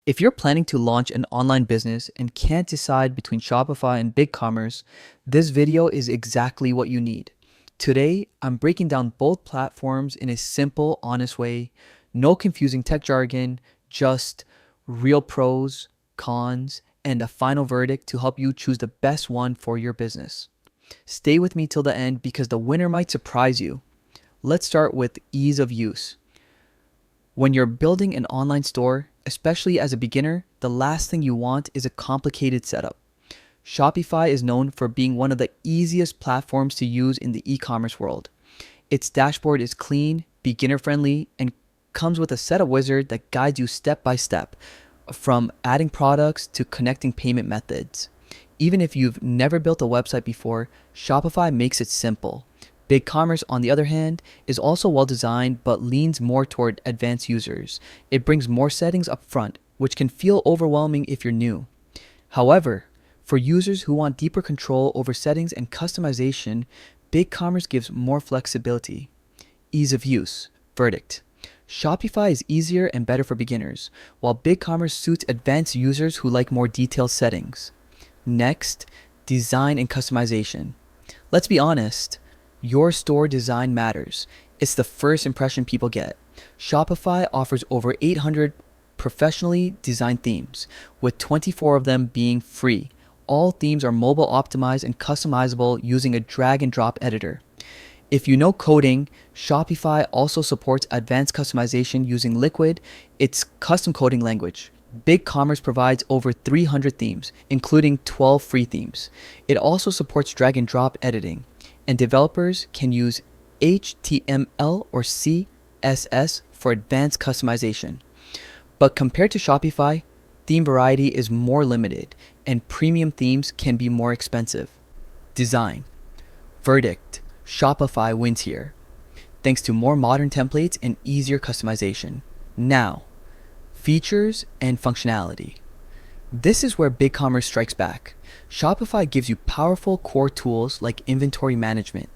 If you're planning to launch an online business and can't decide between Shopify and BigCommerce, this video is exactly what you need. Today, I'm breaking down both platforms in a simple, honest way. No confusing tech jargon, just real pros, cons, and a final verdict to help you choose the best one for your business. Stay with me till the end because the winner might surprise you. Let's start with ease of use. When you're building an online store, especially as a beginner, the last thing you want is a complicated setup. Shopify is known for being one of the easiest platforms to use in the e-commerce world. Its dashboard is clean, beginner-friendly, and comes with a setup wizard that guides you step by step, from adding products to connecting payment methods. Even if you've never built a website before, Shopify makes it simple. BigCommerce, on the other hand, is also well designed but leans more toward advanced users. It brings more settings up front, which can feel overwhelming if you're new. However, for users who want deeper control over settings and customization, BigCommerce gives more flexibility. Ease of use. Verdict. Shopify is easier and better for beginners, while BigCommerce suits advanced users who like more detailed settings. Next, design and customization. Let's be honest, your store design matters. It's the first impression people get. Shopify offers over 800 professionally designed themes, with 24 of them being free. All themes are mobile optimized and customizable using a drag and drop editor. If you know coding, Shopify also supports advanced customization using Liquid, its custom coding language. BigCommerce provides over 300 themes, including 12 free themes. It also supports drag and drop editing, and developers can use HTML or CSS for advanced customization. But compared to Shopify, theme variety is more limited, and premium themes can be more expensive. Design. Verdict. Shopify wins here, thanks to more modern templates and easier customization. Now, features and functionality. This is where BigCommerce strikes back. Shopify gives you powerful core tools like inventory management,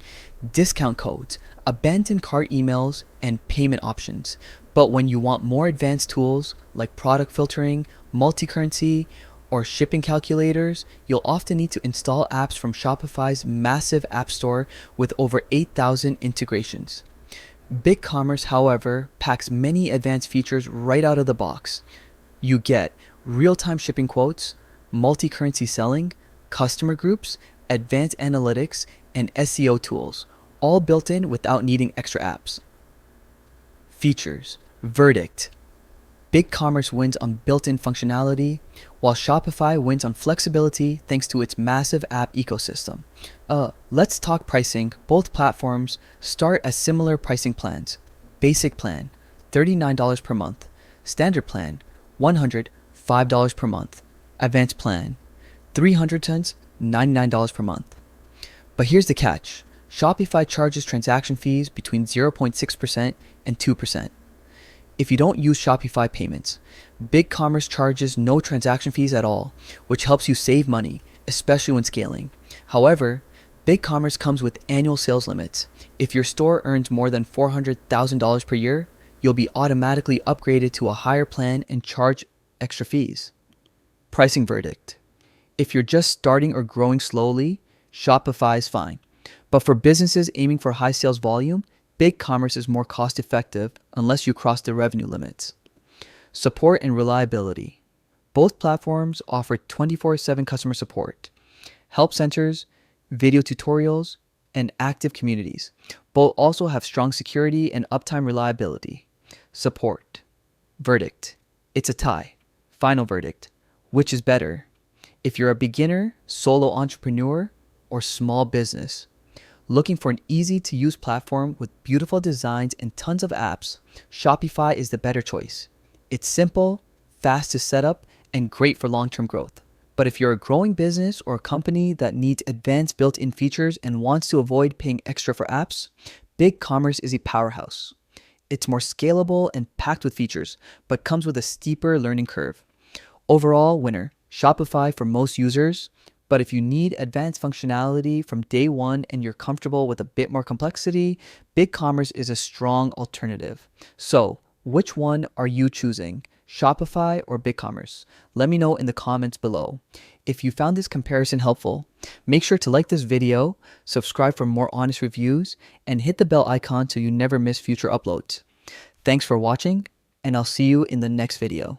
discount codes, abandoned cart emails, and payment options. But when you want more advanced tools like product filtering, multi-currency, or shipping calculators, you'll often need to install apps from Shopify's massive app store with over 8,000 integrations. BigCommerce, however, packs many advanced features right out of the box. You get real-time shipping quotes, multi-currency selling, customer groups, advanced analytics, and SEO tools, all built in without needing extra apps. Features. Verdict. BigCommerce wins on built-in functionality, while Shopify wins on flexibility thanks to its massive app ecosystem. Let's talk pricing. Both platforms start as similar pricing plans. Basic plan, $39 per month. Standard plan, $105 per month. Advanced plan, $300, $99 per month. But here's the catch. Shopify charges transaction fees between 0.6% and 2%. If you don't use Shopify payments, BigCommerce charges no transaction fees at all, which helps you save money, especially when scaling. However, BigCommerce comes with annual sales limits. If your store earns more than $400,000 per year, you'll be automatically upgraded to a higher plan and charge extra fees. Pricing verdict. If you're just starting or growing slowly, Shopify is fine. But for businesses aiming for high sales volume, BigCommerce is more cost-effective unless you cross the revenue limits. Support and reliability. Both platforms offer 24/7 customer support, help centers, video tutorials, and active communities. Both also have strong security and uptime reliability. Support. Verdict. It's a tie. Final verdict. Which is better? If you're a beginner, solo entrepreneur, or small business, looking for an easy-to-use platform with beautiful designs and tons of apps, Shopify is the better choice. It's simple, fast to set up, and great for long-term growth. But if you're a growing business or a company that needs advanced built-in features and wants to avoid paying extra for apps, BigCommerce is a powerhouse. It's more scalable and packed with features, but comes with a steeper learning curve. Overall, winner, Shopify for most users. But if you need advanced functionality from day one and you're comfortable with a bit more complexity, BigCommerce is a strong alternative. So, which one are you choosing? Shopify or BigCommerce? Let me know in the comments below. If you found this comparison helpful, make sure to like this video, subscribe for more honest reviews, and hit the bell icon so you never miss future uploads. Thanks for watching, and I'll see you in the next video.